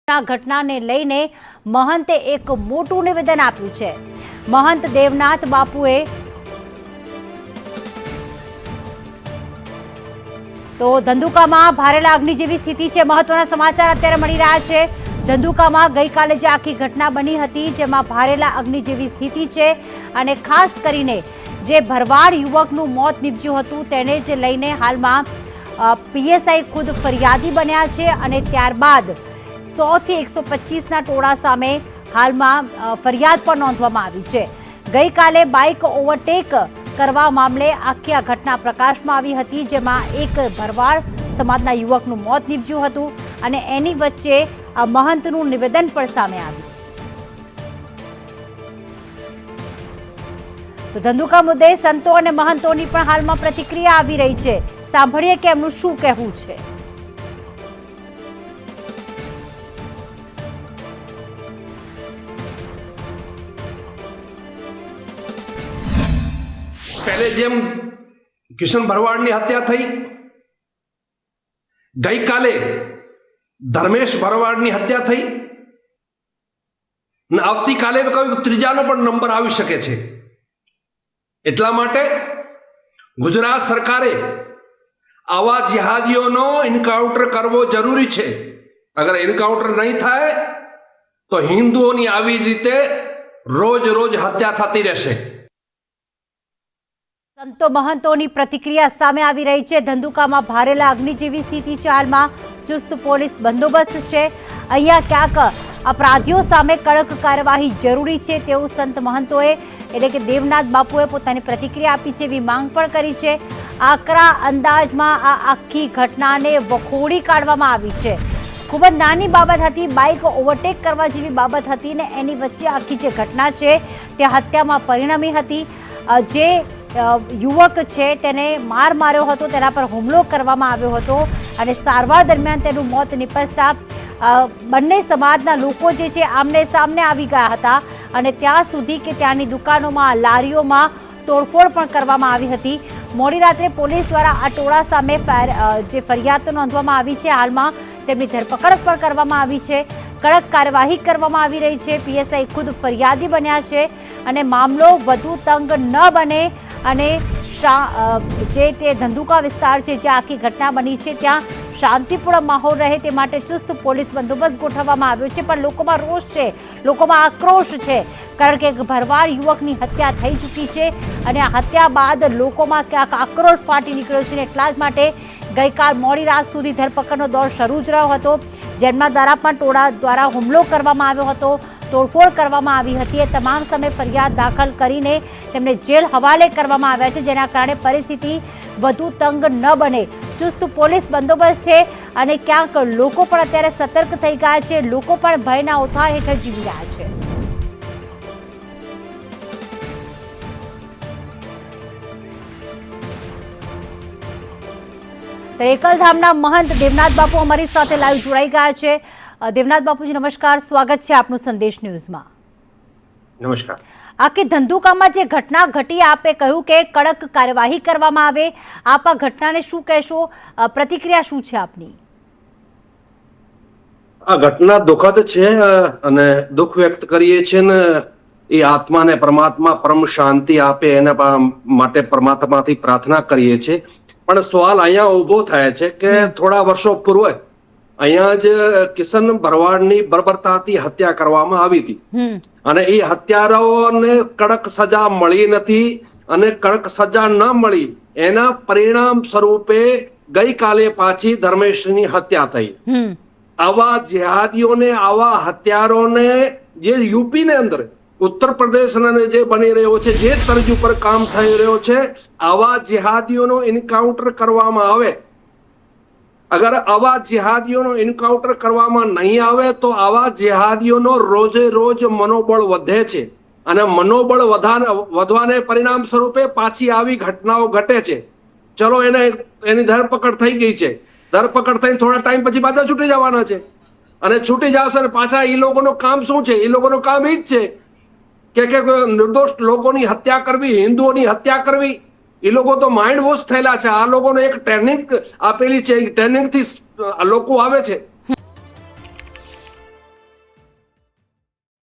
ઘટનાને લઈને મહંતે એક મોટું નિવેદન આપ્યું છે। મહંત દેવનાથ બાપુએ તો ધંધુકામાં ભારેલા અગ્નિ જેવી સ્થિતિ છે। મહત્વના સમાચાર અત્યારે મળી રહ્યા છે। ધંધુકામાં ગઈકાલે જે આખી ઘટના બની હતી જેમાં ભારેલા અગ્નિ જેવી સ્થિતિ છે અને ખાસ કરીને જે ભરવાડ યુવકનું મોત નીપજ્યું હતું તેને જ લઈને હાલમાં પીએસઆઈ ખુદ ફરિયાદી બન્યા છે અને ત્યારબાદ 100 થી 125ના ટોળા સામે હાલમાં ફરિયાદ પણ નોંધવામાં આવી છે। ગઈકાલે બાઇક ઓવરટેક કરવા મામલે આખી આ ઘટના પ્રકાશમાં આવી હતી જેમાં એક ભરવાડ સમાજના યુવકનું મોત નીપજ્યું હતું અને એની વચ્ચે આ મહંતનું નિવેદન પણ સામે આવ્યું। તો ધંધુકા મુદ્દે સંતો અને મહંતોની પણ હાલમાં પ્રતિક્રિયા આવી રહી છે। સાંભળીએ કે એમનું શું કહેવું છે। पहले जेम किशन भरवाड़नी हत्या थई, गई काले धर्मेश भरवाड़नी हत्या थई ने आवती काले कोई त्रीजानो पण नंबर आवी शके छे। એટલા માટે ગુજરાત સરકારે આવા જિહાદીઓનો એન્કાઉન્ટર કરવો જરૂરી છે। અગર એન્કાઉન્ટર નહીં થાય તો હિન્દુઓની આવી રીતે રોજ રોજ હત્યા થતી રહેશે। સંતો મહંતોની પ્રતિક્રિયા સામે આવી રહી છે। ધંધુકામાં ભારેલા અગ્નિ જેવી સ્થિતિ છે। હાલમાં ચુસ્ત પોલીસ બંદોબસ્ત છે। અહીંયા ક્યાંક અપરાધીઓ સામે કડક કાર્યવાહી જરૂરી છે તેવું સંત મહંતોએ એટલે કે દેવનાથ બાપુએ પોતાની પ્રતિક્રિયા આપી છે, એવી માંગ પણ કરી છે। આકરા અંદાજમાં આ આખી ઘટનાને વખોડી કાઢવામાં આવી છે। ખૂબ જ નાની બાબત હતી, બાઇક ઓવરટેક કરવા જેવી બાબત હતી ને એની વચ્ચે આખી જે ઘટના છે તે હત્યામાં પરિણમી હતી। જે યુવક છે તેને માર માર્યો હતો, તેના પર હુમલો કરવામાં આવ્યો હતો અને સારવાર દરમિયાન તેનું મોત નિપજતા બંને સમાજના લોકો જે છે આમને સામને આવી ગયા હતા અને ત્યાં સુધી કે ત્યાંની દુકાનોમાં લારીઓમાં તોડફોડ પણ કરવામાં આવી હતી। મોડી રાત્રે પોલીસ દ્વારા આ ટોળા સામે જે ફરિયાદ નોંધવામાં આવી છે, હાલમાં તેમની ધરપકડ પણ કરવામાં આવી છે। કડક કાર્યવાહી કરવામાં આવી રહી છે। પીએસઆઈ ખુદ ફરિયાદી બન્યા છે અને મામલો વધુ તંગ ન બને અને જે તે ધંધુકા વિસ્તાર છે જ્યાં આખી ઘટના બની છે ત્યાં શાંતિપૂર્ણ માહોલ રહે તે માટે ચુસ્ત પોલીસ બંદોબસ્ત ગોઠવવામાં આવ્યો છે। પણ લોકોમાં રોષ છે, લોકોમાં આક્રોશ છે, કારણ કે એક ભરવાડ યુવકની હત્યા થઈ ચૂકી છે અને આ હત્યા બાદ લોકોમાં ક્યાંક આક્રોશ ફાટી નીકળ્યો છે। એટલા જ માટે ગઈકાલ મોડી રાત સુધી ધરપકડનો દોર શરૂ જ રહ્યો હતો, જેમના દ્વારા પણ ટોળા દ્વારા હુમલો કરવામાં આવ્યો હતો, તોડફોડ કરવામાં આવી હતી। એ તમામ સામે ફરિયાદ દાખલ કરીને તેમને જેલ હવાલે કરવામાં આવ્યા છે, જેના કારણે પરિસ્થિતિ વધુ તંગ ન બને। ચુસ્ત પોલીસ બંદોબસ્ત છે અને ક્યાંક લોકો પણ અત્યારે સતર્ક થઈ ગયા છે। લોકો પણ ભયના ઓથાર હેઠળ જીવી રહ્યા છે। તો એકલધામના મહંત દેવનાથ બાપુ અમારી સાથે લાઈવ જોડાઈ ગયા છે। દેવનાથ બાપુજી નમસ્કાર, સ્વાગત છે આપનું સંદેશ ન્યૂઝમાં। નમસ્કાર। આખી ધંધુકામાં જે ઘટના ઘટી, આપે કહ્યું કે કડક કાર્યવાહી કરવામાં આવે, આપ આ ઘટનાને શું કહેશો, પ્રતિક્રિયા શું છે આપની? આ ઘટના દુઃખદ છે અને દુઃખ વ્યક્ત કરીએ છીએ ને એ આત્માને પરમાત્મા પરમ શાંતિ આપે એના માટે પરમાત્માથી પ્રાર્થના કરીએ છીએ। પણ સવાલ અહીંયા ઉભો થાય છે કે થોડા વર્ષો પૂર્વે અહીંયા જ કિશન ભરવાડની બર્બરતાથી હત્યા કરવામાં આવી હતી અને એ હત્યારાઓને કડક સજા મળી નથી અને કડક સજા ન મળી એના પરિણામ સ્વરૂપે ગઈકાલે પાછી ધર્મેશની હત્યા થઈ। આવા જિહાદીઓને, આવા હત્યારોને જે યુપી ને અંદર ઉત્તર પ્રદેશ જે બની રહ્યો છે, જે તર્જ ઉપર કામ થઈ રહ્યો છે, આવા જિહાદીઓનો એન્કાઉન્ટર કરવામાં આવે। અગર આવા જિહાદીઓનો એન્કાઉન્ટર કરવામાં નહીં આવે તો આવા જિહાદીઓનો રોજે રોજ મનોબળ વધે છે અને મનોબળ વધવાને પરિણામ સ્વરૂપે પાછી આવી ઘટનાઓ ઘટે છે। ચલો એની ધરપકડ થઈ ગઈ છે, ધરપકડ થઈને થોડા ટાઈમ પછી પાછા છૂટી જવાના છે અને છૂટી જશે અને પાછા એ લોકોનું કામ શું છે? એ લોકોનું કામ એ જ છે કે નિર્દોષ લોકોની હત્યા કરવી, હિન્દુઓની હત્યા કરવી। એ લોકો તો માઇન્ડ વોશ થયેલા છે। આ લોકોને એક ટ્રેનિંગ આપેલી છે, ટ્રેનિંગ થી લોકો આવે છે।